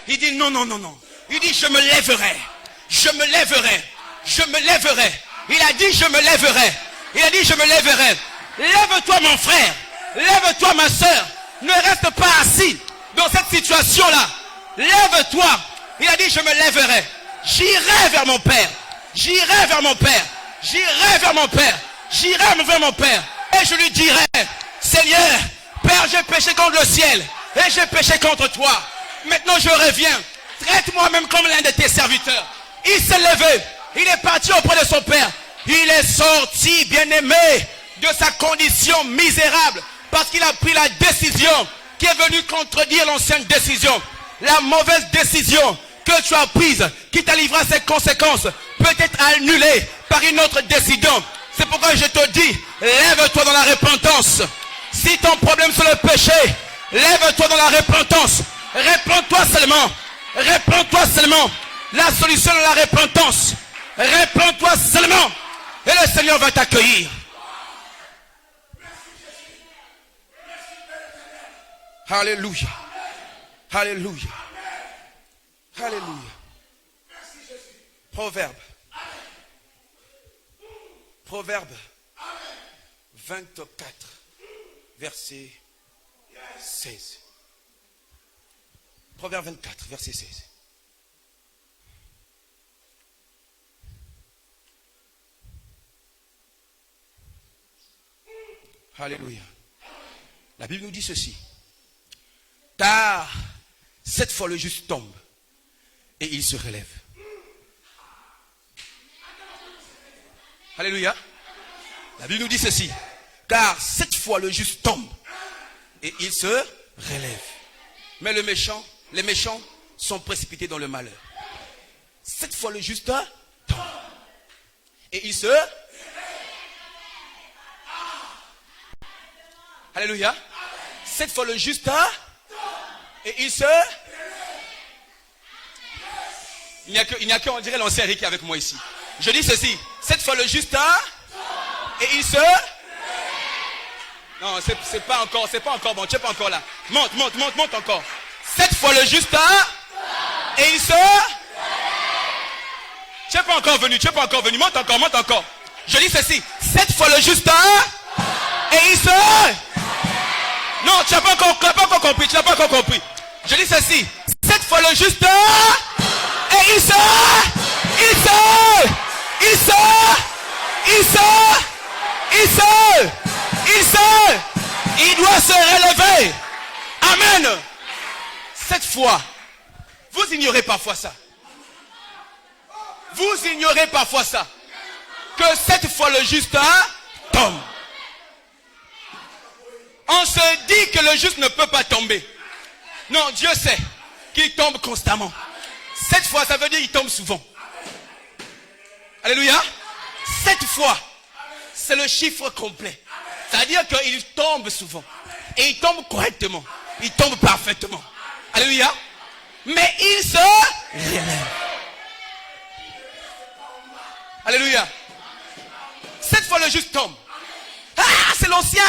Il dit non, non, non, non. Il dit je me lèverai. Je me lèverai. Je me lèverai. Il a dit je me lèverai. Il a dit je me lèverai. Lève-toi mon frère. Lève-toi ma soeur. Ne reste pas assis dans cette situation-là. Lève-toi. Il a dit je me lèverai. J'irai vers mon Père. J'irai vers mon Père. J'irai vers mon Père. J'irai vers mon Père. Et je lui dirai, Seigneur, Père, j'ai péché contre le ciel. Et j'ai péché contre toi. Maintenant je reviens. Traite-moi même comme l'un de tes serviteurs. Il s'est levé. Il est parti auprès de son Père. Il est sorti, bien-aimé, de sa condition misérable. Parce qu'il a pris la décision qui est venue contredire l'ancienne décision. La mauvaise décision que tu as prise, qui t'a livré à ses conséquences, peut être annulée par une autre décision. C'est pourquoi je te dis, lève-toi dans la repentance. Si ton problème c'est le péché, lève-toi dans la repentance. Répands-toi seulement. Répands-toi seulement. La solution est la repentance. Répands-toi seulement. Et le Seigneur va t'accueillir. Alléluia. Alléluia. Alléluia. Proverbe. Proverbe 24, verset 16. Proverbe 24, verset 16. Alléluia. La Bible nous dit ceci. Car cette fois le juste tombe et il se relève. Alléluia. La Bible nous dit ceci. Car cette fois le juste tombe et il se relève. Mais les méchants sont précipités dans le malheur. Cette fois le juste tombe et il se... Alléluia. Cette fois le juste et il se... Il n'y a qu'on dirait l'ancien Eric avec moi ici. Je dis ceci. Cette fois le juste et il se... Non, c'est pas encore bon. Tu n'es pas encore là. Monte encore. Cette fois le juste et il se... Tu n'es pas encore venu. Monte encore. Je dis ceci. Cette fois le juste et il se... Non, tu n'as pas encore compris. Je dis ceci. Cette fois le juste et il se... Il doit se relever. Amen. Cette fois, vous ignorez parfois ça. Que cette fois le juste tombe. On se dit que le juste ne peut pas tomber. Non, Dieu sait qu'il tombe constamment. Cette fois, ça veut dire qu'il tombe souvent. Alléluia. Cette fois, c'est le chiffre complet. C'est-à-dire qu'il tombe souvent. Et il tombe correctement. Il tombe parfaitement. Alléluia. Mais il se relève. Alléluia. Cette fois, le juste tombe. Ah, c'est l'ancien.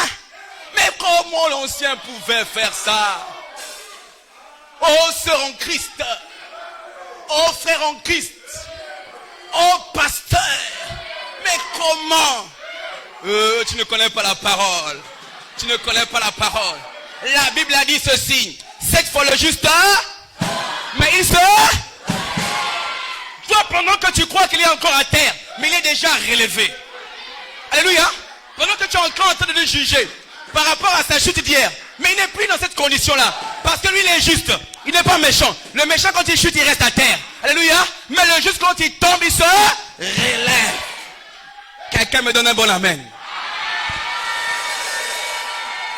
Mais comment l'ancien pouvait faire ça? Oh, sœur en Christ. Oh, frère en Christ. Oh, pasteur. Mais comment? Tu ne connais pas la parole. La Bible a dit ceci. Cette fois le juste, mais il se... Toi, pendant que tu crois qu'il est encore à terre, mais il est déjà relevé. Alléluia. Pendant que tu es encore en train de le juger par rapport à sa chute d'hier, mais il n'est plus dans cette condition-là. Parce que lui, il est juste. Il n'est pas méchant. Le méchant, quand il chute, il reste à terre. Alléluia. Mais le juste, quand il tombe, il se relève. Quelqu'un me donne un bon amen.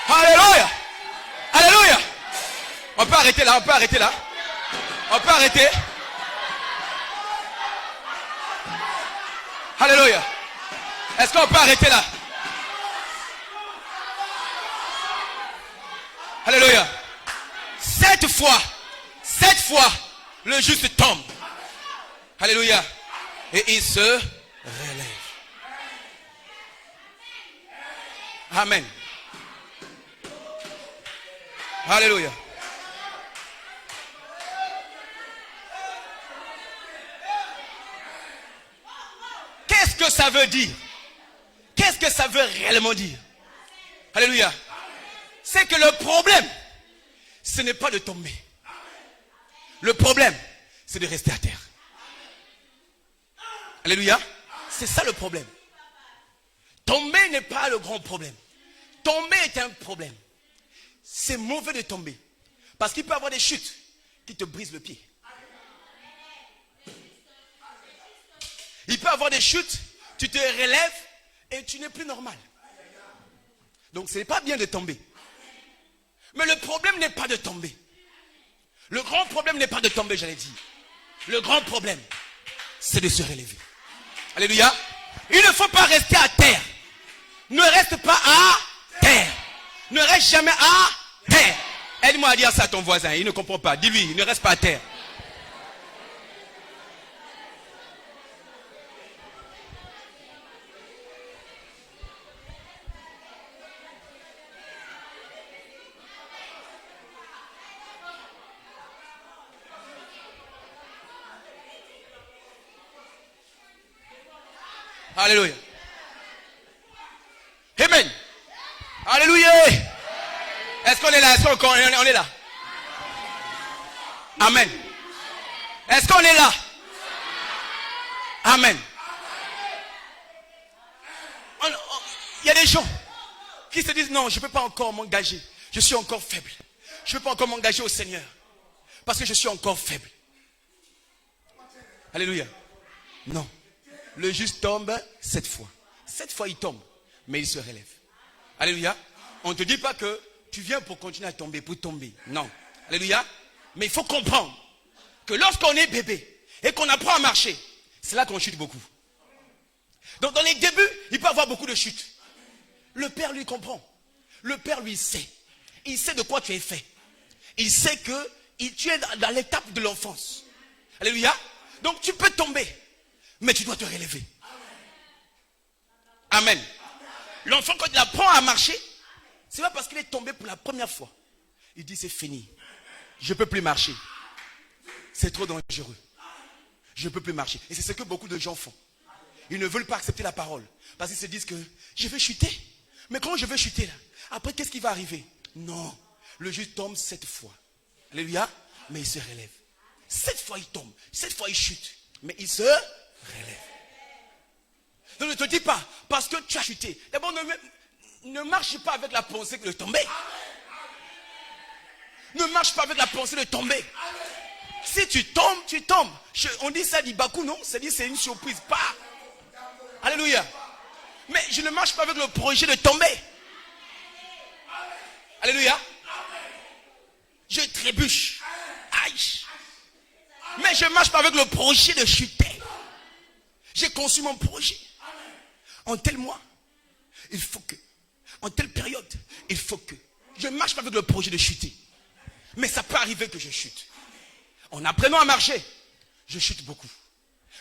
Alléluia. Alléluia. On peut arrêter là. Alléluia. Est-ce qu'on peut arrêter là? Alléluia. Cette fois, le juste tombe. Alléluia. Et il se relève. Amen. Alléluia. que ça veut dire? Qu'est-ce que ça veut réellement dire? Alléluia. C'est que le problème, ce n'est pas de tomber. Le problème, c'est de rester à terre. Alléluia. C'est ça le problème. Tomber n'est pas le grand problème. Tomber est un problème. C'est mauvais de tomber. Parce qu'il peut y avoir des chutes qui te brisent le pied. Il peut y avoir des chutes, tu te relèves et tu n'es plus normal. Donc ce n'est pas bien de tomber. Mais le problème n'est pas de tomber. Le grand problème n'est pas de tomber, j'allais dire. Le grand problème, c'est de se relever. Alléluia. Il ne faut pas rester à terre. Ne reste pas à terre. Ne reste jamais à terre. Aide-moi à dire ça à ton voisin. Il ne comprend pas. Dis-lui, ne reste pas à terre. Alléluia. Amen. Alléluia. Est-ce qu'on est là? Est-ce qu'on est là? Amen. Est-ce qu'on est là? Amen. Il y a des gens qui se disent non, je ne peux pas encore m'engager. Je suis encore faible. Je ne peux pas encore m'engager au Seigneur. Parce que je suis encore faible. Alléluia. Non. Le juste tombe 7 fois. 7 fois il tombe, mais il se relève. Alléluia. On ne te dit pas que tu viens pour continuer à tomber, pour tomber. Non. Alléluia. Mais il faut comprendre que lorsqu'on est bébé et qu'on apprend à marcher, c'est là qu'on chute beaucoup. Donc dans les débuts, il peut y avoir beaucoup de chutes. Le père lui comprend. Le père lui sait. Il sait de quoi tu es fait. Il sait que tu es dans l'étape de l'enfance. Alléluia. Donc tu peux tomber, mais tu dois te relever. Amen. L'enfant, quand il apprend à marcher, c'est pas parce qu'il est tombé pour la première fois. Il dit c'est fini. Je ne peux plus marcher. C'est trop dangereux. Je ne peux plus marcher. Et c'est ce que beaucoup de gens font. Ils ne veulent pas accepter la parole. Parce qu'ils se disent que je vais chuter. Mais quand je vais chuter là, après qu'est-ce qui va arriver? Non. Le juste tombe 7 fois. Alléluia. Mais il se relève. 7 fois il tombe. 7 fois il chute. Mais il se relève. Donc ne te dis pas, parce que tu as chuté. D'abord, ne marche pas avec la pensée de tomber. Ne marche pas avec la pensée de tomber. Si tu tombes, tu tombes. On dit ça d'Ibakou, non? C'est une surprise. Pas. Alléluia. Mais je ne marche pas avec le projet de tomber. Alléluia. Je trébuche. Aïe. Mais je ne marche pas avec le projet de chuter. J'ai conçu mon projet. En tel mois, il faut que. En telle période, il faut que. Je ne marche pas avec le projet de chuter. Mais ça peut arriver que je chute. En apprenant à marcher, je chute beaucoup.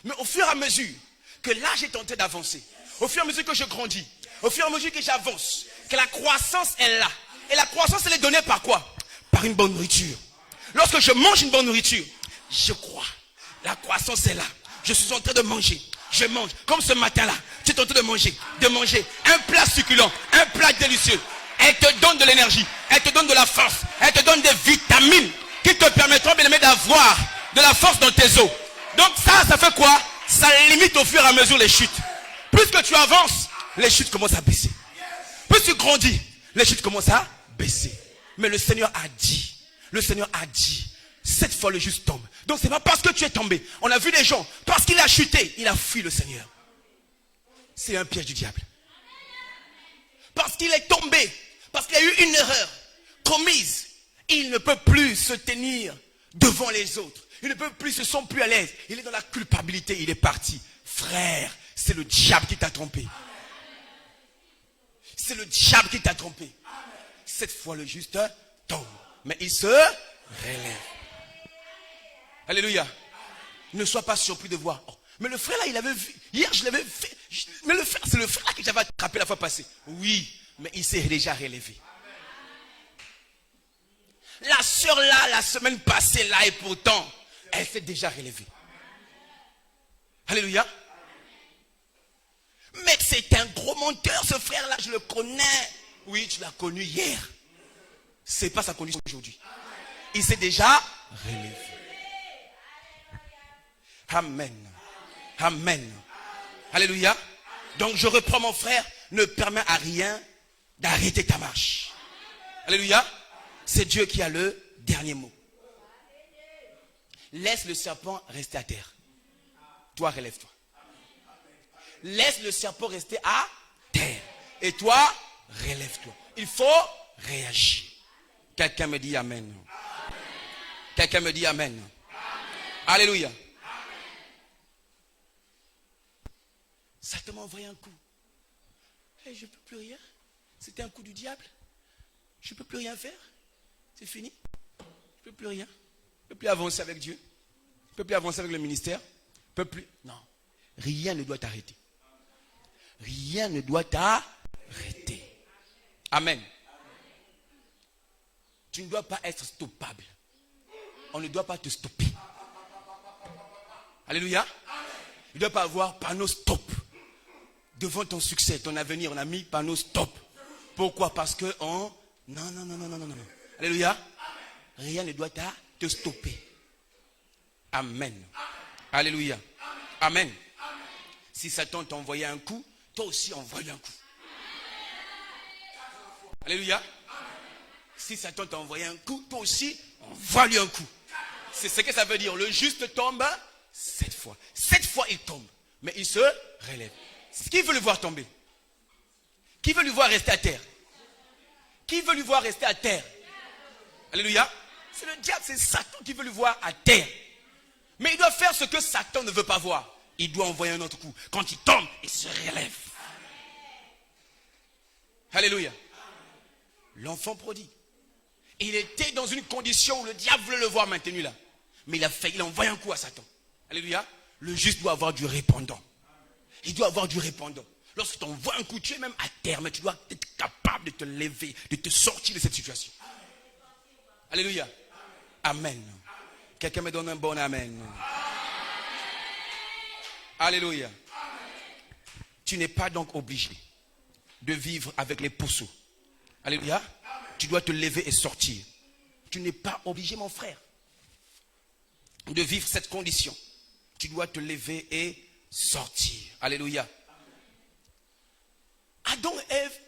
Mais au fur et à mesure que l'âge est en train d'avancer, au fur et à mesure que je grandis, au fur et à mesure que j'avance, que la croissance est là. Et la croissance, elle est donnée par quoi? Par une bonne nourriture. Lorsque je mange une bonne nourriture, je crois. La croissance est là. Je suis en train de manger. Je mange. Comme ce matin-là, tu es en train de manger un plat succulent, un plat délicieux. Elle te donne de l'énergie. Elle te donne de la force. Elle te donne des vitamines qui te permettront bien d'avoir de la force dans tes os. Donc ça fait quoi? Ça limite au fur et à mesure les chutes. Plus que tu avances, les chutes commencent à baisser. Plus tu grandis, les chutes commencent à baisser. Mais le Seigneur a dit, 7 fois le juste tombe. Donc c'est pas parce que tu es tombé. On a vu des gens, parce qu'il a chuté, il a fui le Seigneur. C'est un piège du diable. Parce qu'il est tombé, parce qu'il a eu une erreur commise, il ne peut plus se tenir devant les autres. Il ne peut plus, se sent plus à l'aise. Il est dans la culpabilité, il est parti. Frère, c'est le diable qui t'a trompé. C'est le diable qui t'a trompé. 7 fois le juste tombe. Mais il se relève. Alléluia. Ne sois pas surpris de voir. Oh, mais le frère là, il avait vu. Hier, je l'avais fait. Mais le frère, c'est le frère là que j'avais attrapé la fois passée. Oui, mais il s'est déjà relevé. La sœur là, la semaine passée là, et pourtant, elle s'est déjà relevée. Alléluia. Mais c'est un gros menteur, ce frère-là, je le connais. Oui, tu l'as connu hier. C'est pas sa condition aujourd'hui. Il s'est déjà relevé. Amen. Amen. Alléluia. Donc je reprends mon frère, ne permets à rien d'arrêter ta marche. Alléluia. C'est Dieu qui a le dernier mot. Laisse le serpent rester à terre. Toi, relève-toi. Laisse le serpent rester à terre. Et toi, relève-toi. Il faut réagir. Quelqu'un me dit amen. Quelqu'un me dit amen. Alléluia. Satan m'a envoyé un coup. Et je ne peux plus rien. C'était un coup du diable. Je ne peux plus rien faire. C'est fini. Je ne peux plus rien. Je ne peux plus avancer avec Dieu. Je ne peux plus avancer avec le ministère. Je ne peux plus. Non. Rien ne doit t'arrêter. Rien ne doit t'arrêter. Amen. Tu ne dois pas être stoppable. On ne doit pas te stopper. Alléluia. Il ne doit pas avoir panneau stop. Devant ton succès, ton avenir, on a mis panneau stop. Pourquoi? Parce que on... Non. Alléluia. Rien ne doit te stopper. Amen. Alléluia. Amen. Si Satan t'a envoyé un coup, toi aussi envoie-lui un coup. Alléluia. Si Satan t'a envoyé un coup, toi aussi envoie-lui un coup. C'est ce que ça veut dire. Le juste tombe 7 fois. 7 fois il tombe. Mais il se relève. Qui veut le voir tomber? Qui veut le voir rester à terre? Qui veut le voir rester à terre? Alléluia. C'est le diable, c'est Satan qui veut le voir à terre. Mais il doit faire ce que Satan ne veut pas voir. Il doit envoyer un autre coup. Quand il tombe, il se relève. Alléluia. L'enfant prodigue. Il était dans une condition où le diable voulait le voir maintenu là. Mais il a envoyé un coup à Satan. Alléluia. Le juste doit avoir du répondant. Il doit avoir du répondant. Lorsque tu envoies un coup, tu es même à terre, mais tu dois être capable de te lever, de te sortir de cette situation. Alléluia. Amen. Quelqu'un me donne un bon amen. Alléluia. Tu n'es pas donc obligé de vivre avec les pourceaux. Alléluia. Tu dois te lever et sortir. Tu n'es pas obligé, mon frère, de vivre cette condition. Tu dois te lever et sortir. Alléluia. Adam et Ève,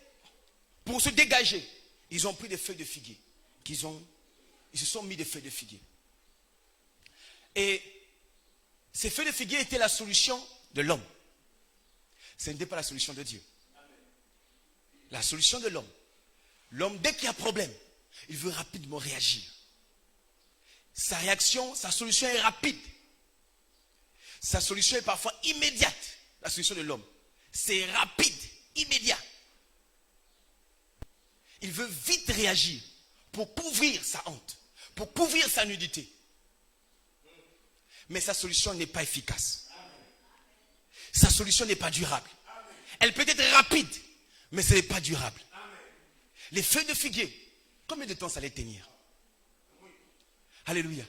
pour se dégager, ils ont pris des feuilles de figuier. Ils se sont mis des feuilles de figuier. Et ces feuilles de figuier étaient la solution de l'homme. Ce n'était pas la solution de Dieu. La solution de l'homme. L'homme, dès qu'il y a problème, il veut rapidement réagir. Sa réaction, sa solution est rapide. Sa solution est parfois immédiate. La solution de l'homme, c'est rapide, immédiat. Il veut vite réagir pour couvrir sa honte, pour couvrir sa nudité. Mais sa solution n'est pas efficace. Sa solution n'est pas durable. Elle peut être rapide, mais ce n'est pas durable. Les feuilles de figuier, combien de temps ça allait tenir? Alléluia.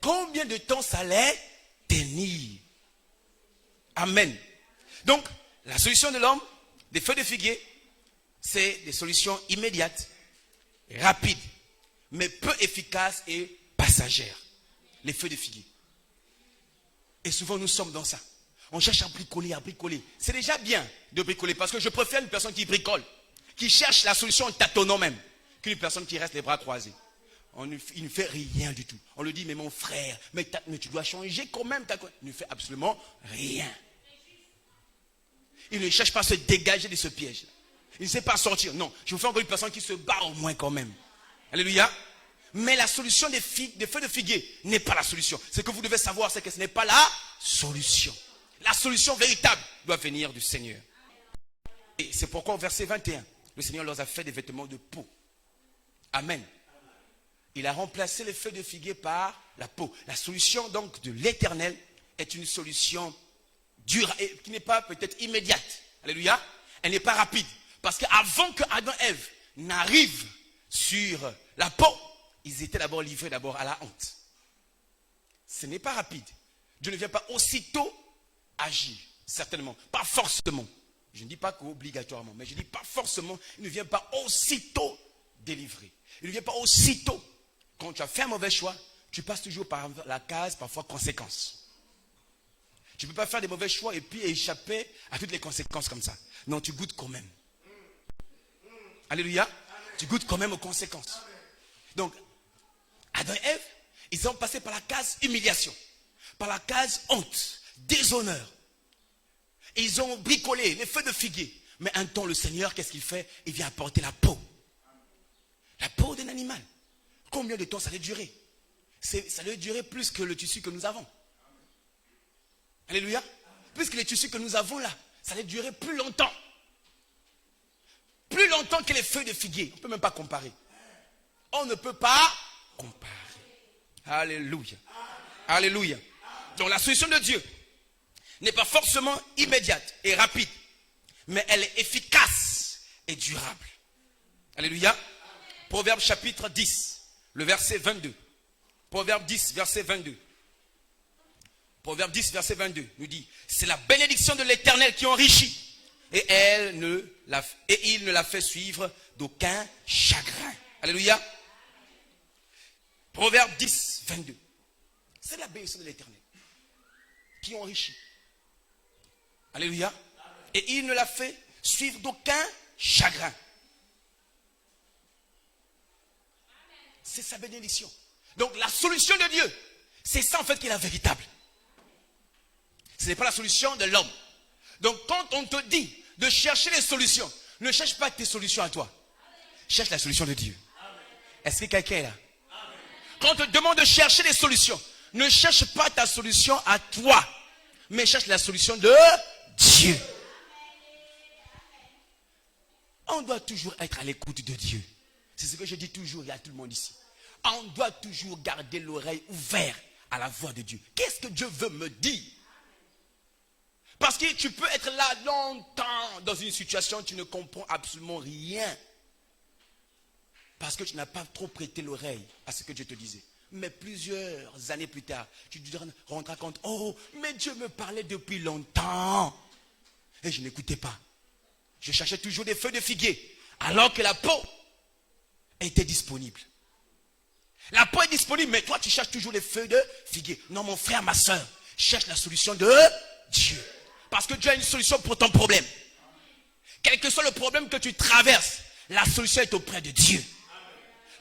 Combien de temps ça allait tenir? Amen. Donc, la solution de l'homme, des feuilles de figuier, c'est des solutions immédiates, rapides, mais peu efficaces et passagères. Les feuilles de figuier. Et souvent, nous sommes dans ça. On cherche à bricoler, à bricoler. C'est déjà bien de bricoler parce que je préfère une personne qui bricole, qui cherche la solution en tâtonnant même, qu'une personne qui reste les bras croisés. Il ne fait rien du tout. On lui dit, mais mon frère, mais tu dois changer quand même. Il ne fait absolument rien. Il ne cherche pas à se dégager de ce piège. Il ne sait pas sortir. Non, je vous fais encore une personne qui se bat au moins quand même. Alléluia. Mais la solution des feuilles de figuier n'est pas la solution. Ce que vous devez savoir, c'est que ce n'est pas la solution. La solution véritable doit venir du Seigneur. Et c'est pourquoi au verset 21, le Seigneur leur a fait des vêtements de peau. Amen. Il a remplacé les feuilles de figuier par la peau. La solution donc de l'Éternel est une solution dure, qui n'est pas peut-être immédiate. Alléluia. Elle n'est pas rapide. Parce qu'avant que Adam et Ève n'arrivent sur la peau, ils étaient d'abord livrés à la honte. Ce n'est pas rapide. Dieu ne vient pas aussitôt agir. certainement, pas forcément. Je ne dis pas qu'obligatoirement, mais je dis pas forcément, il ne vient pas aussitôt délivré. Il ne vient pas aussitôt. Quand tu as fait un mauvais choix, tu passes toujours par la case, parfois conséquences. Tu ne peux pas faire des mauvais choix et puis échapper à toutes les conséquences comme ça. Non, tu goûtes quand même. Alléluia. Tu goûtes quand même aux conséquences. Donc, Adam et Ève, ils ont passé par la case humiliation, par la case honte, déshonneur. Ils ont bricolé les feux de figuier. Mais un temps, le Seigneur, qu'est-ce qu'il fait? Il vient apporter la peau. La peau d'un animal. Combien de temps ça allait durer? Ça allait durer plus que le tissu que nous avons. Alléluia. Plus que les tissus que nous avons là, ça allait durer plus longtemps. Plus longtemps que les feuilles de figuier. On ne peut même pas comparer. On ne peut pas comparer. Alléluia. Alléluia. Donc la solution de Dieu n'est pas forcément immédiate et rapide, mais elle est efficace et durable. Alléluia. Proverbe chapitre 10, le verset 22. Proverbe 10, verset 22. Proverbe 10, verset 22 nous dit, c'est la bénédiction de l'Éternel qui enrichit et il ne la fait suivre d'aucun chagrin. Alléluia. Proverbe 10, 22. C'est la bénédiction de l'Éternel qui enrichit. Alléluia. Et il ne la fait suivre d'aucun chagrin. C'est sa bénédiction. Donc la solution de Dieu, c'est ça en fait qui est la véritable. Ce n'est pas la solution de l'homme. Donc quand on te dit de chercher les solutions, ne cherche pas tes solutions à toi. Cherche la solution de Dieu. Est-ce que quelqu'un est là? Quand on te demande de chercher les solutions, ne cherche pas ta solution à toi, mais cherche la solution de Dieu. On doit toujours être à l'écoute de Dieu. C'est ce que je dis toujours à tout le monde ici. On doit toujours garder l'oreille ouverte à la voix de Dieu. Qu'est-ce que Dieu veut me dire? Parce que tu peux être là longtemps dans une situation où tu ne comprends absolument rien. Parce que tu n'as pas trop prêté l'oreille à ce que Dieu te disait. Mais plusieurs années plus tard, tu te rendras compte, oh, mais Dieu me parlait depuis longtemps. Et je n'écoutais pas. Je cherchais toujours des feuilles de figuier, alors que la peau était disponible. La peau est disponible, mais toi tu cherches toujours les feuilles de figuier. Non, mon frère, ma soeur, cherche la solution de Dieu. Parce que Dieu a une solution pour ton problème. Quel que soit le problème que tu traverses, la solution est auprès de Dieu.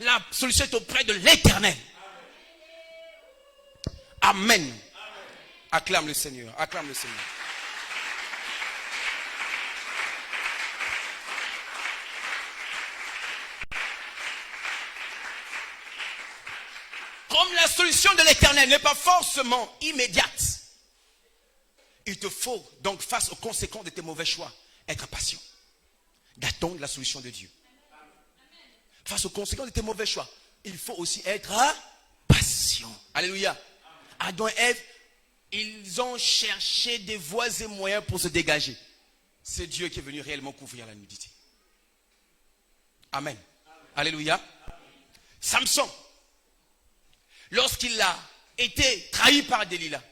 La solution est auprès de l'Éternel. Amen. Acclame le Seigneur. Acclame le Seigneur. Comme la solution de l'Éternel n'est pas forcément immédiate, il te faut donc, face aux conséquences de tes mauvais choix, être patient. D'attendre la solution de Dieu. Face aux conséquences de tes mauvais choix, il faut aussi être patient. Alléluia. Adam et Ève, ils ont cherché des voies et moyens pour se dégager. C'est Dieu qui est venu réellement couvrir la nudité. Amen. Alléluia. Samson, lorsqu'il a été trahi par Delilah,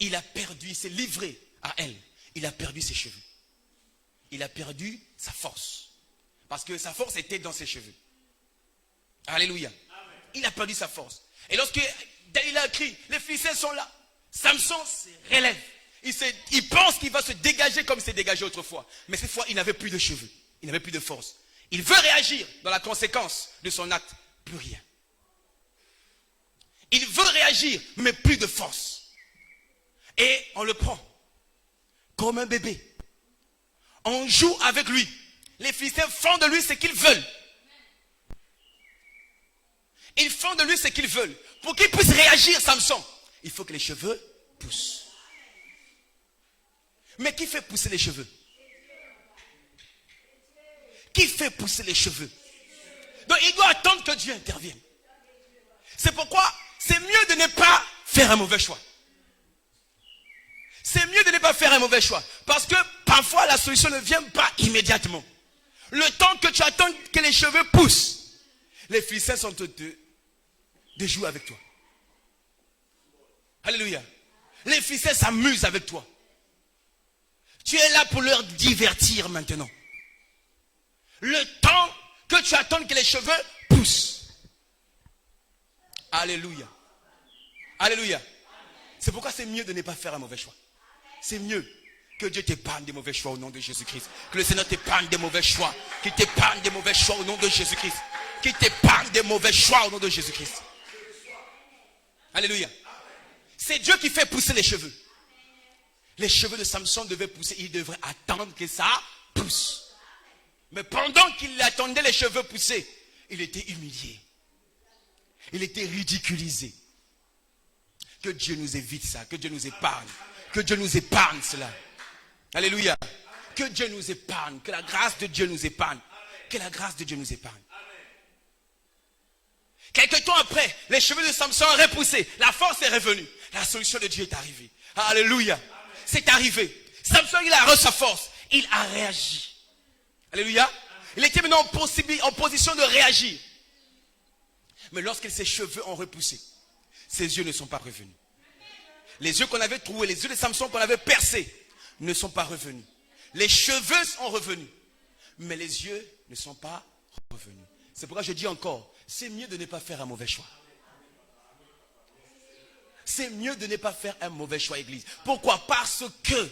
il a perdu, il s'est livré à elle. Il a perdu ses cheveux. Il a perdu sa force. Parce que sa force était dans ses cheveux. Alléluia. Il a perdu sa force. Et lorsque Delilah crie, les Philistins sont là, Samson se relève. Il pense qu'il va se dégager comme il s'est dégagé autrefois. Mais cette fois, il n'avait plus de cheveux. Il n'avait plus de force. Il veut réagir dans la conséquence de son acte. Plus rien. Il veut réagir, mais plus de force. Et on le prend comme un bébé. On joue avec lui. Les Philistins font de lui ce qu'ils veulent. Ils font de lui ce qu'ils veulent. Pour qu'il puisse réagir, Samson, il faut que les cheveux poussent. Mais qui fait pousser les cheveux? Qui fait pousser les cheveux? Donc il doit attendre que Dieu intervienne. C'est pourquoi c'est mieux de ne pas faire un mauvais choix. C'est mieux de ne pas faire un mauvais choix. Parce que parfois la solution ne vient pas immédiatement. Le temps que tu attends que les cheveux poussent, les Philistins sont de jouer avec toi. Alléluia. Les ficelles s'amusent avec toi. Tu es là pour leur divertir maintenant. Le temps que tu attends que les cheveux poussent. Alléluia. Alléluia. C'est pourquoi c'est mieux de ne pas faire un mauvais choix. C'est mieux que Dieu t'épargne des mauvais choix au nom de Jésus-Christ. Que le Seigneur t'épargne des mauvais choix. Qu'il t'épargne des mauvais choix au nom de Jésus-Christ. Qu'il t'épargne des mauvais choix au nom de Jésus-Christ. Alléluia. C'est Dieu qui fait pousser les cheveux. Les cheveux de Samson devaient pousser. Il devrait attendre que ça pousse. Mais pendant qu'il attendait les cheveux pousser, il était humilié. Il était ridiculisé. Que Dieu nous évite ça. Que Dieu nous épargne. Que Dieu nous épargne cela. Alléluia. Que Dieu nous épargne. Que la grâce de Dieu nous épargne. Que la grâce de Dieu nous épargne. Quelque temps après, les cheveux de Samson ont repoussé. La force est revenue. La solution de Dieu est arrivée. Alléluia. C'est arrivé. Samson, il a reçu sa force. Il a réagi. Alléluia. Il était maintenant en position de réagir. Mais lorsque ses cheveux ont repoussé, ses yeux ne sont pas revenus. Les yeux qu'on avait troués, les yeux de Samson qu'on avait percés, ne sont pas revenus. Les cheveux sont revenus. Mais les yeux ne sont pas revenus. C'est pourquoi je dis encore, c'est mieux de ne pas faire un mauvais choix. C'est mieux de ne pas faire un mauvais choix, Église. Pourquoi? Parce que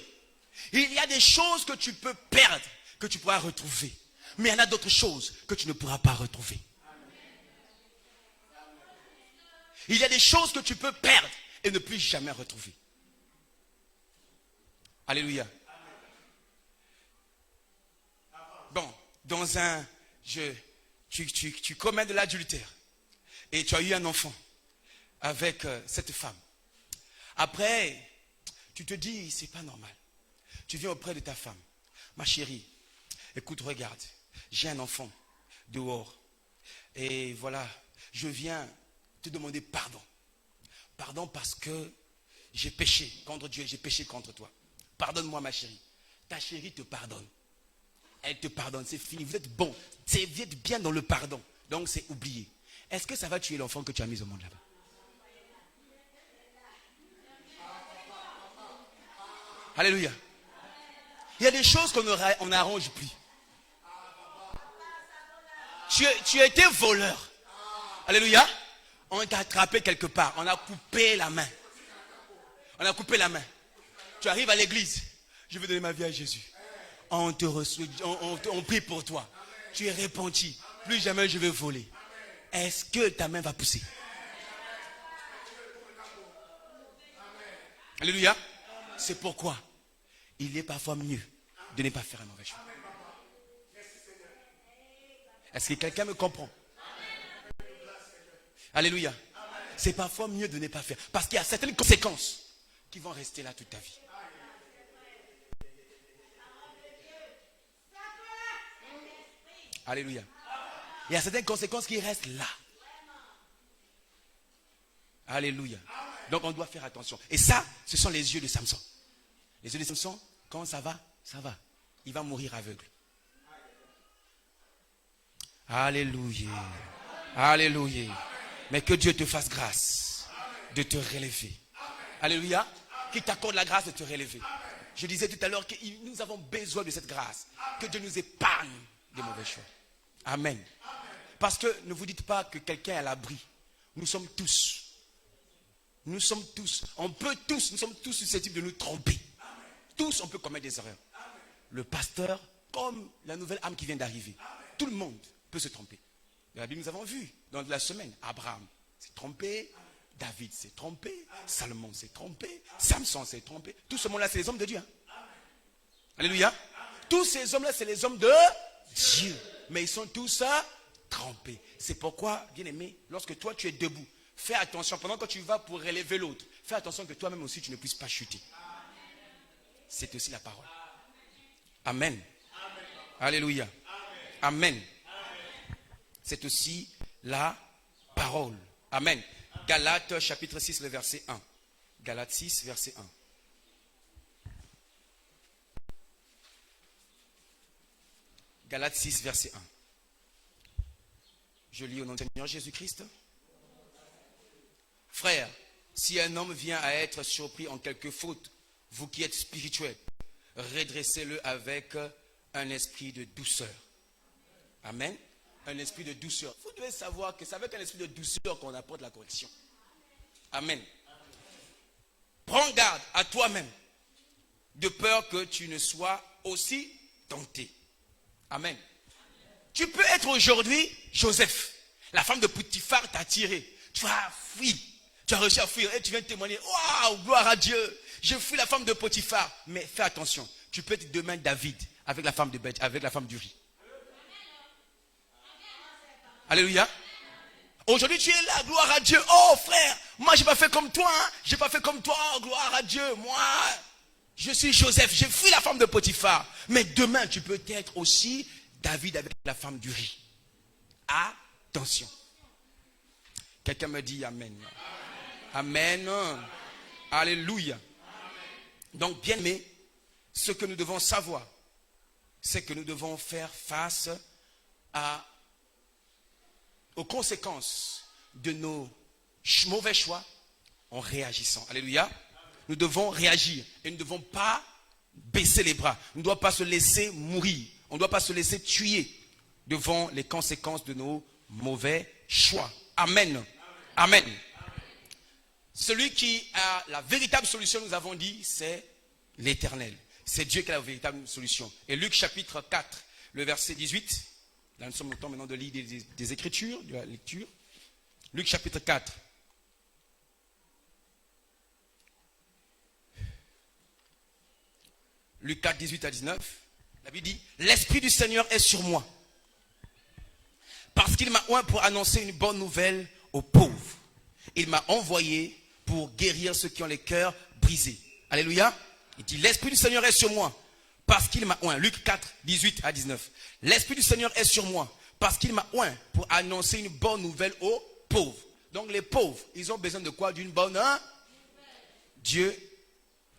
il y a des choses que tu peux perdre, que tu pourras retrouver. Mais il y en a d'autres choses que tu ne pourras pas retrouver. Il y a des choses que tu peux perdre et ne plus jamais retrouver. Alléluia. Bon, dans un... Tu commets de l'adultère et tu as eu un enfant avec cette femme. Après, tu te dis, c'est pas normal. Tu viens auprès de ta femme. Ma chérie, écoute, regarde, j'ai un enfant dehors. Et voilà, je viens te demander pardon. Pardon parce que j'ai péché contre Dieu, j'ai péché contre toi. Pardonne-moi, ma chérie. Ta chérie te pardonne. Elle te pardonne, c'est fini. Vous êtes bon. Vous êtes bien dans le pardon. Donc c'est oublié. Est-ce que ça va tuer l'enfant que tu as mis au monde là-bas? Alléluia. Il y a des choses qu'on n'arrange plus. Tu as été voleur. Alléluia. On t'a attrapé quelque part. On a coupé la main. On a coupé la main. Tu arrives à l'église. Je veux donner ma vie à Jésus. On te reçoit, on prie pour toi. Tu es repenti. Plus jamais je vais voler. Est-ce que ta main va pousser? Alléluia. C'est pourquoi il est parfois mieux de ne pas faire un mauvais choix. Est-ce que quelqu'un me comprend? Alléluia. C'est parfois mieux de ne pas faire. Parce qu'il y a certaines conséquences qui vont rester là toute ta vie. Alléluia. Il y a certaines conséquences qui restent là. Alléluia. Donc on doit faire attention. Et ça, ce sont les yeux de Samson. Les yeux de Samson, quand ça va, ça va. Il va mourir aveugle. Alléluia. Alléluia. Mais que Dieu te fasse grâce de te relever. Alléluia. Qu'il t'accorde la grâce de te relever. Je disais tout à l'heure que nous avons besoin de cette grâce. Que Dieu nous épargne des mauvais choix. Amen. Parce que ne vous dites pas que quelqu'un est à l'abri. Nous sommes tous. Nous sommes tous. Nous sommes tous susceptibles de nous tromper. Tous, on peut commettre des erreurs. Le pasteur, comme la nouvelle âme qui vient d'arriver. Tout le monde peut se tromper. Dans la Bible, nous avons vu dans la semaine, Abraham s'est trompé, David s'est trompé, Salomon s'est trompé, Samson s'est trompé. Tout ce monde-là, c'est les hommes de Dieu. Hein? Alléluia. Tous ces hommes-là, c'est les hommes de Dieu. Mais ils sont tous trompés. C'est pourquoi, bien-aimé, lorsque toi tu es debout, fais attention. Pendant que tu vas pour relever l'autre, fais attention que toi-même aussi tu ne puisses pas chuter. C'est aussi la parole. Amen. Alléluia. Amen. C'est aussi la parole. Amen. Galates chapitre 6, le verset 1. Galates 6, verset 1. Galates 6, verset 1. Je lis au nom du Seigneur Jésus-Christ. Frères, Si un homme vient à être surpris en quelque faute, vous qui êtes spirituels, redressez-le avec un esprit de douceur. Amen. Un esprit de douceur. Vous devez savoir que c'est avec un esprit de douceur qu'on apporte la correction. Amen. Prends garde à toi-même, de peur que tu ne sois aussi tenté. Amen. Tu peux être aujourd'hui Joseph. La femme de Potiphar t'a attiré. Tu as fui. Tu as réussi à fuir et tu viens de témoigner. Waouh, gloire à Dieu. Je fuis la femme de Potiphar. Mais fais attention. Tu peux être demain David avec la femme de Beth, avec la femme d'Uri. Alléluia. Aujourd'hui tu es là, gloire à Dieu. Oh frère, moi j'ai pas fait comme toi. J'ai pas fait comme toi, oh, gloire à Dieu. Moi, je suis Joseph. J'ai fui la femme de Potiphar. Mais demain tu peux être aussi David avec la femme d'Uri. Attention. Quelqu'un me dit Amen. Amen. Alléluia. Donc, bien aimé, ce que nous devons savoir, c'est que nous devons faire face aux conséquences de nos mauvais choix en réagissant. Alléluia. Nous devons réagir et nous ne devons pas baisser les bras. Nous ne devons pas se laisser mourir. On ne doit pas se laisser tuer devant les conséquences de nos mauvais choix. Amen. Amen. Celui qui a la véritable solution, nous avons dit, c'est l'Éternel. C'est Dieu qui a la véritable solution. Et Luc chapitre 4, le verset 18. Là, nous sommes au temps maintenant de lire des Écritures, de la lecture. Luc chapitre 4. Luc 4, 18 à 19. La Bible dit, l'Esprit du Seigneur est sur moi. Parce qu'il m'a oint pour annoncer une bonne nouvelle aux pauvres. Il m'a envoyé pour guérir ceux qui ont les cœurs brisés. Alléluia. Il dit, l'Esprit du Seigneur est sur moi. Parce qu'il m'a oint. Luc 4, 18 à 19. L'Esprit du Seigneur est sur moi. Parce qu'il m'a oint pour annoncer une bonne nouvelle aux pauvres. Donc les pauvres, ils ont besoin de quoi? D'une bonne nouvelle. Dieu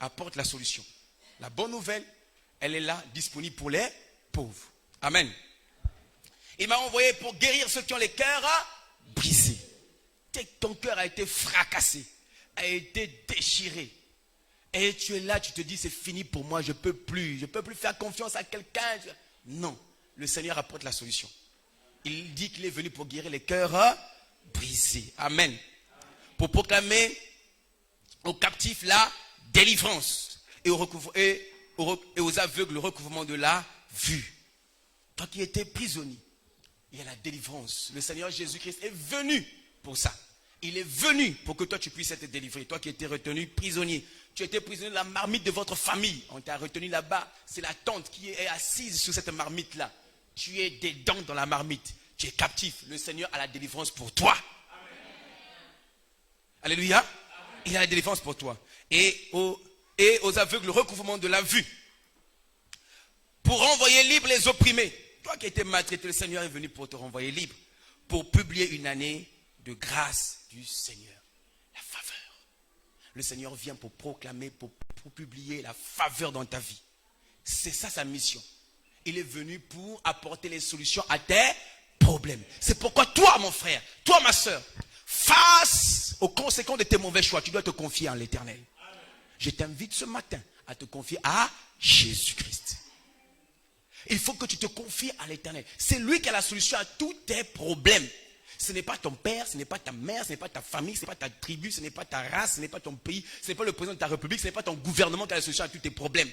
apporte la solution. La bonne nouvelle, elle est là, disponible pour les pauvres. Amen. Il m'a envoyé pour guérir ceux qui ont les cœurs brisés. Ton cœur a été fracassé, a été déchiré. Et tu es là, tu te dis, c'est fini pour moi, je ne peux plus faire confiance à quelqu'un. Non, le Seigneur apporte la solution. Il dit qu'il est venu pour guérir les cœurs brisés. Amen. Pour proclamer aux captifs la délivrance et aux aveugles le recouvrement de la vue. Toi qui étais prisonnier, il y a la délivrance. Le Seigneur Jésus-Christ est venu pour ça. Il est venu pour que toi tu puisses être délivré. Toi qui étais retenu prisonnier. Tu étais prisonnier de la marmite de votre famille. On t'a retenu là-bas. C'est la tante qui est assise sur cette marmite-là. Tu es dedans dans la marmite. Tu es captif. Le Seigneur a la délivrance pour toi. Amen. Alléluia. Amen. Il a la délivrance pour toi. Et aux aveugles le recouvrement de la vue. Pour renvoyer libre les opprimés. Toi qui étais maltraité, le Seigneur est venu pour te renvoyer libre. Pour publier une année de grâce du Seigneur. La faveur. Le Seigneur vient pour proclamer, pour publier la faveur dans ta vie. C'est ça sa mission. Il est venu pour apporter les solutions à tes problèmes. C'est pourquoi toi, mon frère, toi, ma soeur, face aux conséquences de tes mauvais choix, tu dois te confier en l'Éternel. Je t'invite ce matin à te confier à Jésus-Christ. Il faut que tu te confies à l'Éternel. C'est lui qui a la solution à tous tes problèmes. Ce n'est pas ton père, ce n'est pas ta mère, ce n'est pas ta famille, ce n'est pas ta tribu, ce n'est pas ta race, ce n'est pas ton pays, ce n'est pas le président de ta république, ce n'est pas ton gouvernement qui a la solution à tous tes problèmes.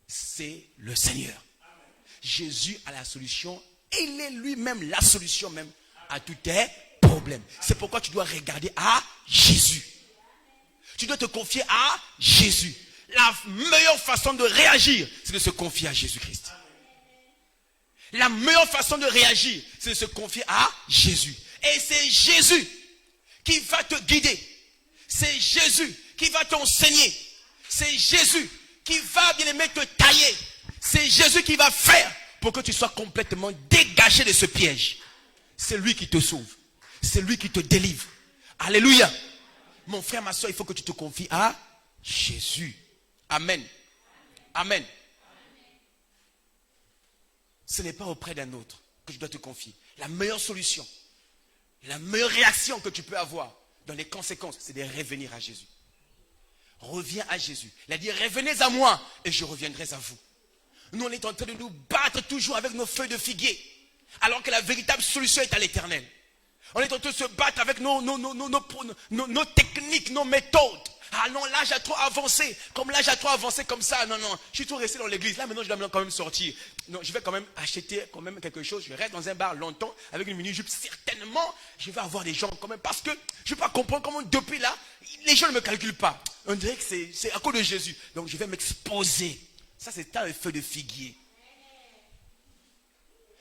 C'est le Seigneur. Amen. Jésus a la solution. Il est lui-même la solution même à tous tes problèmes. C'est pourquoi tu dois regarder à Jésus. Tu dois te confier à Jésus. La meilleure façon de réagir, c'est de se confier à Jésus-Christ. La meilleure façon de réagir, c'est de se confier à Jésus. Et c'est Jésus qui va te guider. C'est Jésus qui va t'enseigner. C'est Jésus qui va, bien aimé, te tailler. C'est Jésus qui va faire pour que tu sois complètement dégagé de ce piège. C'est lui qui te sauve. C'est lui qui te délivre. Alléluia. Mon frère, ma soeur, il faut que tu te confies à Jésus. Amen. Amen. Ce n'est pas auprès d'un autre que tu dois te confier. La meilleure solution, la meilleure réaction que tu peux avoir, dans les conséquences, c'est de revenir à Jésus. Reviens à Jésus. Il a dit, revenez à moi et je reviendrai à vous. Nous, on est en train de nous battre toujours avec nos feuilles de figuier, alors que la véritable solution est à l'Éternel. On est en train de se battre avec nos techniques, nos méthodes. Ah non, l'âge a trop avancé. Comme l'âge a trop avancé comme ça, non, je suis trop resté dans l'église. Là, maintenant, je dois quand même sortir. Non, je vais quand même acheter quand même quelque chose. Je reste dans un bar longtemps avec une mini-jupe. Certainement, je vais avoir des gens quand même. Parce que je ne vais pas comprendre comment depuis là, les gens ne me calculent pas. On dirait que c'est à cause de Jésus. Donc, je vais m'exposer. Ça, c'est un feu de figuier.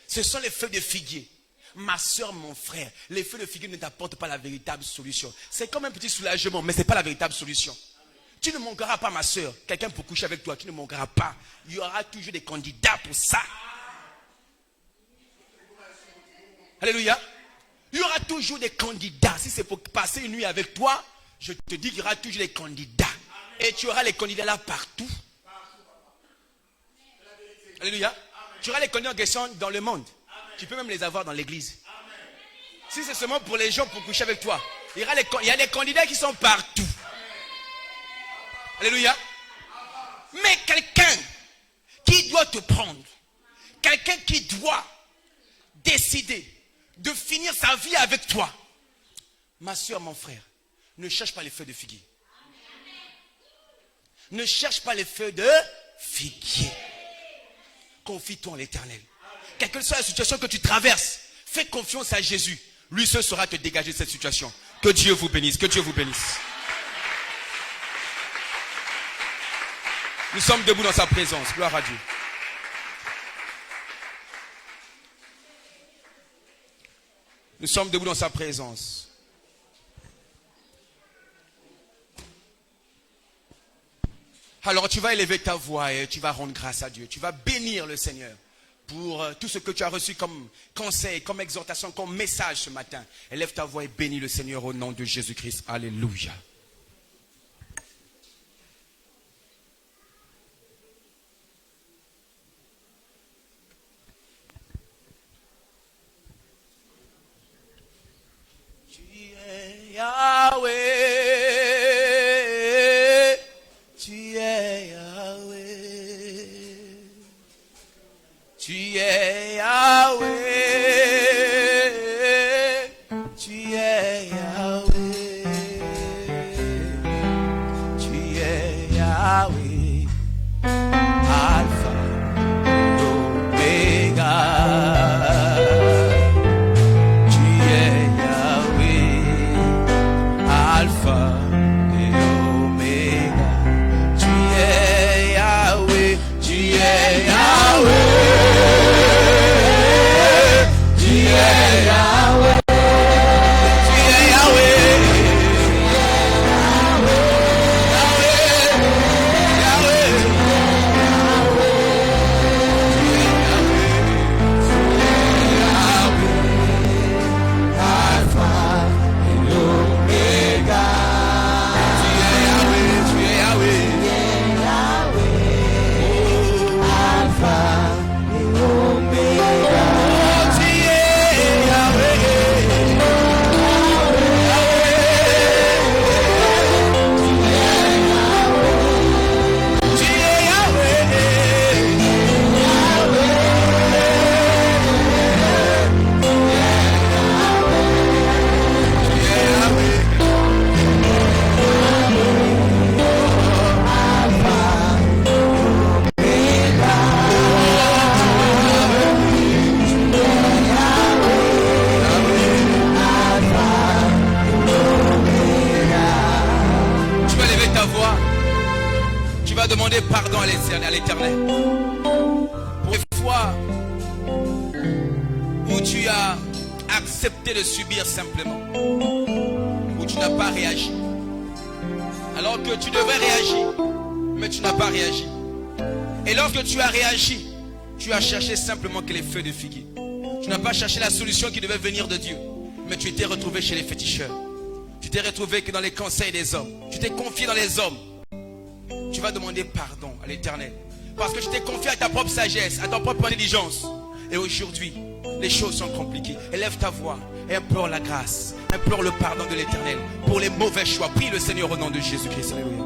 Ce sont les feux de figuier. Ma soeur, mon frère, les feux de figuier ne t'apportent pas la véritable solution. C'est comme un petit soulagement, mais ce n'est pas la véritable solution. Tu ne manqueras pas, ma soeur, quelqu'un pour coucher avec toi, tu ne manqueras pas. Il y aura toujours des candidats pour ça. Alléluia. Il y aura toujours des candidats. Si c'est pour passer une nuit avec toi, je te dis qu'il y aura toujours des candidats. Et tu auras les candidats là partout. Alléluia. Tu auras les candidats en question dans le monde. Tu peux même les avoir dans l'église. Si c'est seulement pour les gens pour coucher avec toi, il y a des candidats qui sont partout. Alléluia. Mais quelqu'un qui doit te prendre, quelqu'un qui doit décider de finir sa vie avec toi, ma soeur, mon frère, ne cherche pas les feux de figuier. Ne cherche pas les feux de figuier. Confie-toi en l'Éternel. Quelle que soit la situation que tu traverses, fais confiance à Jésus. Lui seul saura te dégager de cette situation. Que Dieu vous bénisse. Que Dieu vous bénisse. Nous sommes debout dans sa présence. Gloire à Dieu. Nous sommes debout dans sa présence. Alors tu vas élever ta voix et tu vas rendre grâce à Dieu. Tu vas bénir le Seigneur pour tout ce que tu as reçu comme conseil, comme exhortation, comme message ce matin. Élève ta voix et bénis le Seigneur au nom de Jésus-Christ. Alléluia. Tu es Yahweh. Tu es Yahweh. Tu es Yahweh, tu es Yahweh, tu es Yahweh, Alpha, Omega, tu es Yahweh, Alpha et Omega, tu es Yahweh, tu es Yahweh. Demander pardon à l'Éternel pour les fois où tu as accepté de subir simplement, où tu n'as pas réagi alors que tu devrais réagir, mais tu n'as pas réagi. Et lorsque tu as réagi, tu as cherché simplement que les feux de figuier. Tu n'as pas cherché la solution qui devait venir de Dieu, mais tu t'es retrouvé chez les féticheurs. Tu t'es retrouvé que dans les conseils des hommes. Tu t'es confié dans les hommes. Tu vas demander pardon à l'Éternel. Parce que tu t'es confié à ta propre sagesse, à ta propre intelligence. Et aujourd'hui, les choses sont compliquées. Élève ta voix. et implore la grâce, implore le pardon de l'Éternel pour les mauvais choix. Prie le Seigneur au nom de Jésus-Christ. Alléluia.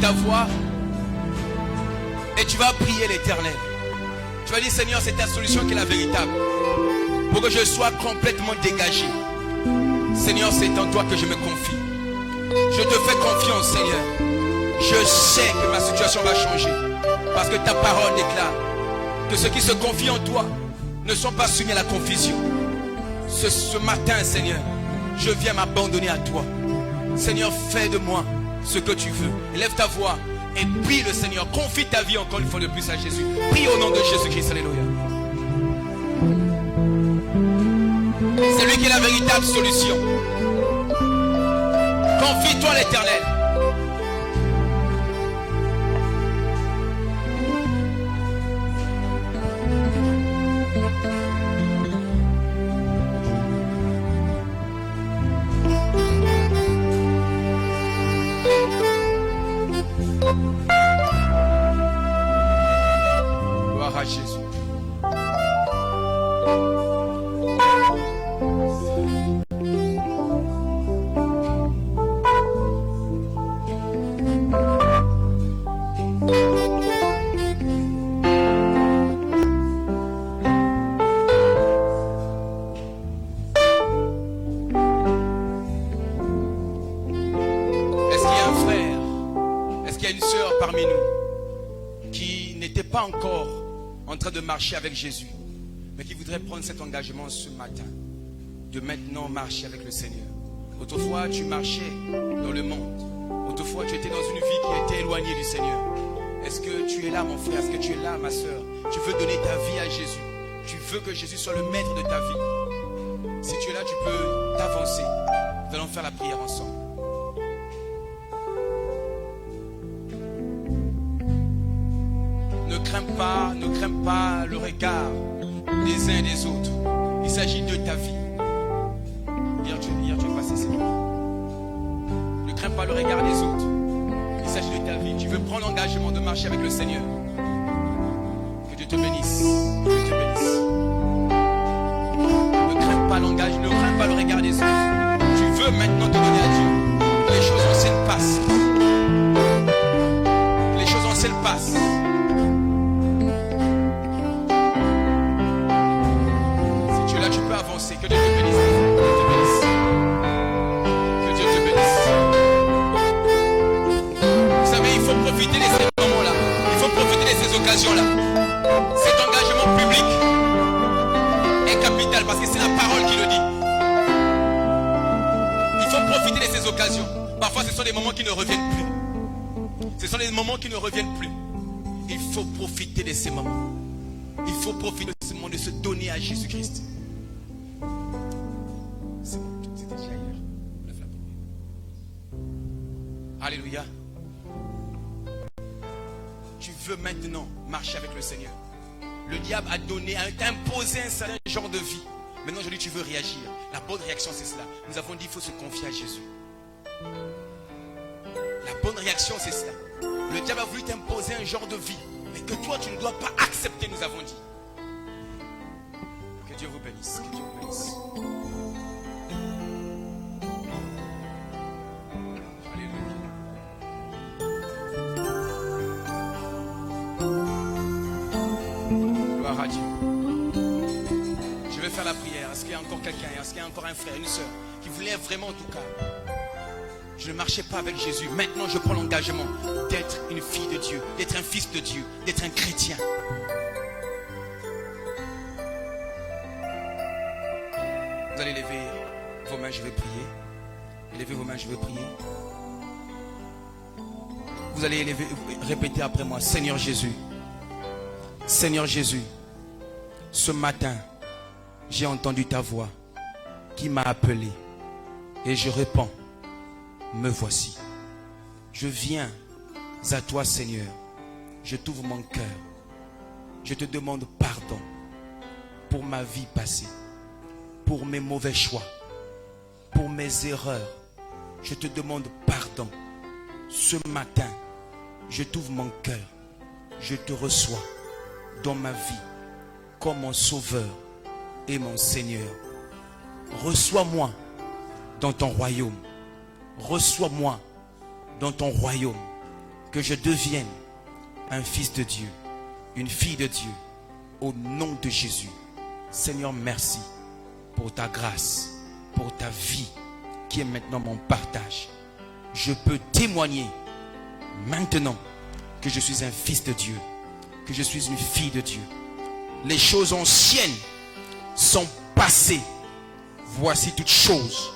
Ta voix et tu vas prier l'Éternel. Tu vas dire, Seigneur, c'est ta solution qui est la véritable pour que je sois complètement dégagé. Seigneur, c'est en toi que je me confie. Je te fais confiance, Seigneur. Je sais que ma situation va changer parce que ta parole déclare que ceux qui se confient en toi ne sont pas soumis à la confusion. Ce matin, Seigneur, je viens m'abandonner à toi. Seigneur, fais de moi ce que tu veux. Lève ta voix et prie le Seigneur. Confie ta vie encore une fois de plus à Jésus. Prie au nom de Jésus-Christ. Alléluia. C'est lui qui est la véritable solution. Confie-toi à l'Éternel. Gloire à Jésus. Pas encore en train de marcher avec Jésus, mais qui voudrait prendre cet engagement ce matin, de maintenant marcher avec le Seigneur. Autrefois, tu marchais dans le monde. Autrefois, tu étais dans une vie qui était éloignée du Seigneur. Est-ce que tu es là, mon frère? Est-ce que tu es là, ma soeur? Tu veux donner ta vie à Jésus. Tu veux que Jésus soit le maître de ta vie. Si tu es là, tu peux t'avancer. Nous allons faire la prière ensemble. Ne crains pas le regard des uns et des autres. Il s'agit de ta vie. Hier tu es passé, c'est bon. Ne crains pas le regard des autres. Il s'agit de ta vie. Tu veux prendre l'engagement de marcher avec le Seigneur. Que Dieu te bénisse. Que Dieu te bénisse. Ne crains pas l'engagement, ne crains pas le regard des autres. Tu veux maintenant te donner à Dieu. Que les choses anciennes passent. Que les choses anciennes passent. Que Dieu te bénisse. Que Dieu te bénisse. Vous savez, il faut profiter de ces moments-là. Il faut profiter de ces occasions-là. Cet engagement public est capital parce que c'est la parole qui le dit. Il faut profiter de ces occasions. Parfois, ce sont des moments qui ne reviennent plus. Ce sont des moments qui ne reviennent plus. Il faut profiter de ces moments. Il faut profiter de ces moments, de se donner à Jésus-Christ. Alléluia. Tu veux maintenant marcher avec le Seigneur. Le diable a donné, a imposé un certain genre de vie. Maintenant aujourd'hui tu veux réagir. La bonne réaction c'est cela. Nous avons dit qu'il faut se confier à Jésus. La bonne réaction c'est cela. Le diable a voulu t'imposer un genre de vie, mais que toi tu ne dois pas accepter, nous avons dit. Que Dieu vous bénisse. Que Dieu vous bénisse. à Dieu. Je vais faire la prière. Est-ce qu'il y a encore quelqu'un, est-ce qu'il y a encore un frère, une soeur qui voulait vraiment en tout cas? Je ne marchais pas avec Jésus. Maintenant, je prends l'engagement d'être une fille de Dieu, d'être un fils de Dieu, d'être un chrétien. Vous allez lever vos mains, je vais prier. Levez vos mains, je vais prier. Vous allez répéter après moi. Seigneur Jésus, Seigneur Jésus, ce matin, j'ai entendu ta voix qui m'a appelé et je réponds, me voici. Je viens à toi, Seigneur. Je t'ouvre mon cœur. Je te demande pardon pour ma vie passée, pour mes mauvais choix, pour mes erreurs. Je te demande pardon. Ce matin, je t'ouvre mon cœur. Je te reçois dans ma vie comme mon sauveur et mon Seigneur. Reçois-moi dans ton royaume. Reçois-moi dans ton royaume. Que je devienne un fils de Dieu, une fille de Dieu, au nom de Jésus. Seigneur, merci pour ta grâce, pour ta vie qui est maintenant mon partage. Je peux témoigner maintenant que je suis un fils de Dieu, que je suis une fille de Dieu. Les choses anciennes sont passées. Voici toutes choses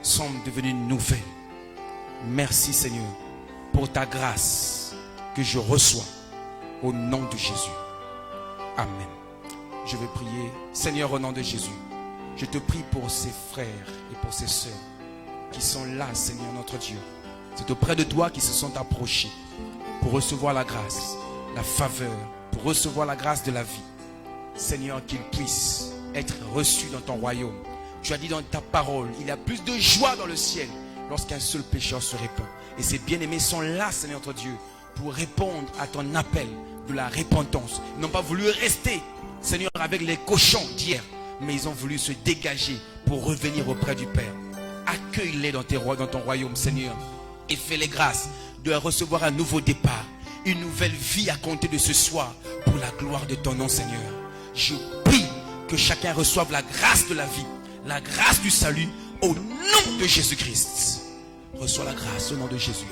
sont devenues nouvelles. Merci Seigneur pour ta grâce que je reçois au nom de Jésus. Amen. Je vais prier. Seigneur, au nom de Jésus, je te prie pour ces frères et pour ces sœurs qui sont là, Seigneur notre Dieu. C'est auprès de toi qu'ils se sont approchés pour recevoir la grâce, la faveur, pour recevoir la grâce de la vie. Seigneur, qu'ils puissent être reçus dans ton royaume. Tu as dit dans ta parole, il y a plus de joie dans le ciel lorsqu'un seul pécheur se répand. Et ces bien-aimés sont là, Seigneur notre Dieu, pour répondre à ton appel de la repentance. Ils n'ont pas voulu rester, Seigneur, avec les cochons d'hier, mais ils ont voulu se dégager pour revenir auprès du Père. Accueille-les dans ton royaume, Seigneur, et fais-les grâce de recevoir un nouveau départ, une nouvelle vie à compter de ce soir pour la gloire de ton nom, Seigneur. Je prie que chacun reçoive la grâce de la vie, la grâce du salut au nom de Jésus-Christ. Reçois la grâce au nom de Jésus.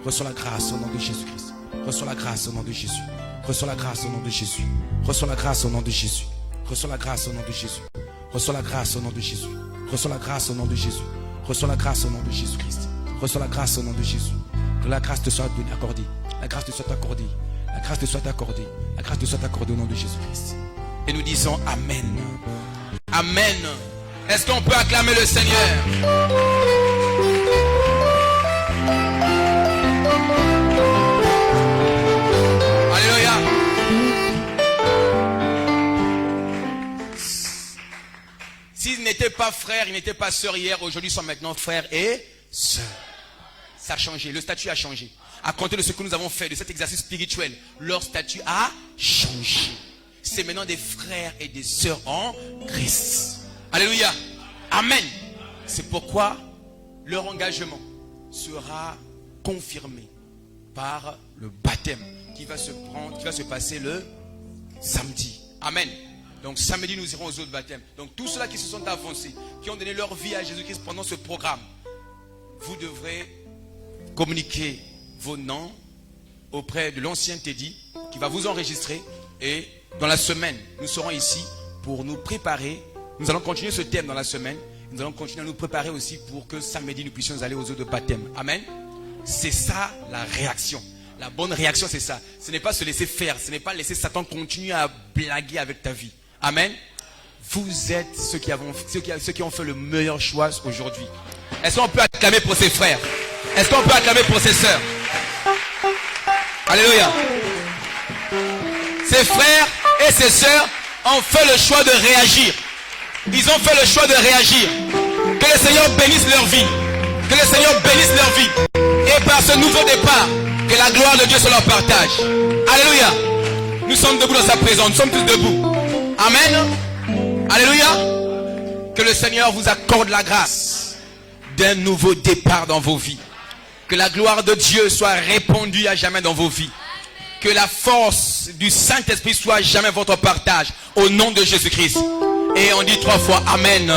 Reçois la grâce au nom de Jésus-Christ. Reçois la grâce au nom de Jésus. Reçois la grâce au nom de Jésus. Reçois la grâce au nom de Jésus. Reçois la grâce au nom de Jésus. Reçois la grâce au nom de Jésus. Reçois la grâce au nom de Jésus. Reçois la grâce au nom de Jésus-Christ. Reçois la grâce au nom de Jésus. Que la grâce te soit accordée. La grâce te soit accordée. La grâce te soit accordée. La grâce te soit accordée au nom de Jésus-Christ. Et nous disons Amen. Amen. Est-ce qu'on peut acclamer le Seigneur? Alléluia. S'ils n'étaient pas frères, ils n'étaient pas sœurs hier, aujourd'hui ils sont maintenant frères et sœurs. Ça a changé, le statut a changé. À compter de ce que nous avons fait, de cet exercice spirituel, leur statut a changé. C'est maintenant des frères et des sœurs en Christ. Alléluia. Amen. C'est pourquoi leur engagement sera confirmé par le baptême qui va se passer le samedi. Amen. Donc samedi, nous irons aux autres baptêmes. Donc tous ceux-là qui se sont avancés, qui ont donné leur vie à Jésus-Christ pendant ce programme, vous devrez communiquer vos noms auprès de l'ancien Teddy qui va vous enregistrer. Et dans la semaine, nous serons ici pour nous préparer. Nous allons continuer ce thème dans la semaine. Nous allons continuer à nous préparer aussi pour que samedi, nous puissions aller aux eaux de baptême. Amen. C'est ça la réaction. La bonne réaction, c'est ça. Ce n'est pas se laisser faire. Ce n'est pas laisser Satan continuer à blaguer avec ta vie. Amen. Vous êtes ceux qui ont fait le meilleur choix aujourd'hui. Est-ce qu'on peut acclamer pour ses frères? Est-ce qu'on peut acclamer pour ses sœurs? Alléluia. Ses frères et ses sœurs ont fait le choix de réagir. Ils ont fait le choix de réagir. Que le Seigneur bénisse leur vie. Que le Seigneur bénisse leur vie. Et par ce nouveau départ, que la gloire de Dieu soit leur partage. Alléluia. Nous sommes debout dans sa présence. Nous sommes tous debout. Amen. Alléluia. Que le Seigneur vous accorde la grâce d'un nouveau départ dans vos vies. Que la gloire de Dieu soit répandue à jamais dans vos vies. Que la force du Saint-Esprit soit jamais votre partage. Au nom de Jésus-Christ. Et on dit 3 fois Amen.